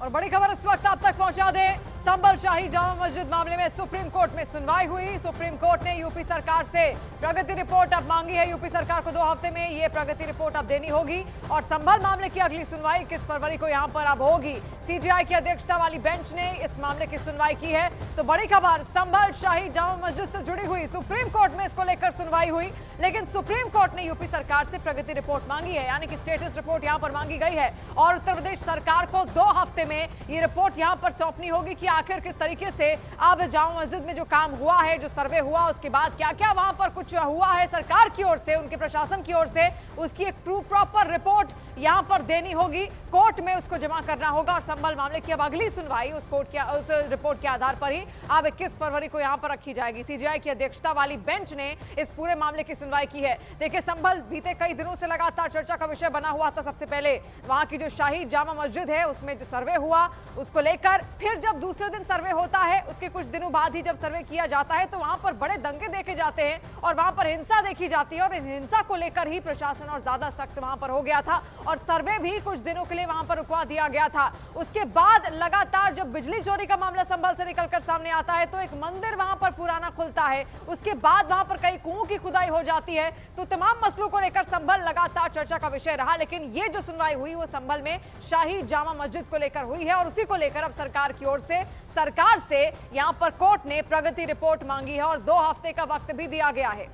और बड़ी खबर इस वक्त आप तक पहुंचा दे। संभल शाही जामा मस्जिद मामले में सुप्रीम कोर्ट में सुनवाई हुई। सुप्रीम कोर्ट ने यूपी सरकार से प्रगति रिपोर्ट अब मांगी है। यूपी सरकार को 2 हफ्ते में ये प्रगति रिपोर्ट अब देनी होगी और संभल मामले की अगली सुनवाई 21 फरवरी को यहां पर अब होगी। सीजीआई की अध्यक्षता वाली बेंच ने इस मामले की सुनवाई की है। तो बड़ी खबर, संभल शाही जामा मस्जिद से जुड़ी हुई सुप्रीम कोर्ट में इसको लेकर सुनवाई हुई, लेकिन सुप्रीम कोर्ट ने यूपी सरकार से प्रगति रिपोर्ट मांगी है, यानी कि स्टेटस रिपोर्ट यहां पर मांगी गई है और उत्तर प्रदेश सरकार को 2 हफ्ते में ये रिपोर्ट यहां पर सौंपनी होगी कि आखिर किस तरीके से अब जामा मस्जिद में जो काम हुआ है, जो सर्वे हुआ, उसके बाद क्या क्या वहां पर कुछ हुआ है सरकार की ओर से, उनके प्रशासन की ओर से, उसकी एक प्रॉपर रिपोर्ट यहां पर देनी होगी। कोर्ट में उसको जमा करना होगा और संभल मामले की अब अगली सुनवाई उस रिपोर्ट के आधार पर ही अब 21 फरवरी को यहां पर रखी जाएगी। सीजीआई की अध्यक्षता वाली बेंच ने इस पूरे मामले की सुनवाई की है। देखिए, संभल बीते कई दिनों से लगातार चर्चा का विषय बना हुआ था। सबसे पहले वहां की जो शाही जामा मस्जिद है उसमें जो सर्वे हुआ उसको लेकर, फिर जब दूसरे दिन सर्वे होता है उसके कुछ दिनों बाद ही जब सर्वे किया जाता है तो वहां पर बड़े दंगे देखे जाते हैं और वहां पर हिंसा देखी जाती है और इन हिंसा को लेकर ही प्रशासन और ज्यादा सख्त वहां पर हो गया था और सर्वे भी कुछ दिनों के लिए वहां पर रुकवा दिया गया था। उसके बाद लगातार जब बिजली चोरी का मामला संभल से निकलकर सामने आता है तो एक मंदिर वहां पर पुराना खुलता है, उसके बाद वहां पर कई कुओं की खुदाई हो जाती है। तो तमाम मसलों को लेकर संभल लगातार चर्चा का विषय रहा, लेकिन ये जो सुनवाई हुई वो संभल में शाही जामा मस्जिद को लेकर हुई है और उसी को लेकर अब सरकार की ओर से सरकार से यहां पर कोर्ट ने प्रगति रिपोर्ट मांगी है और 2 हफ्ते का वक्त भी दिया गया है।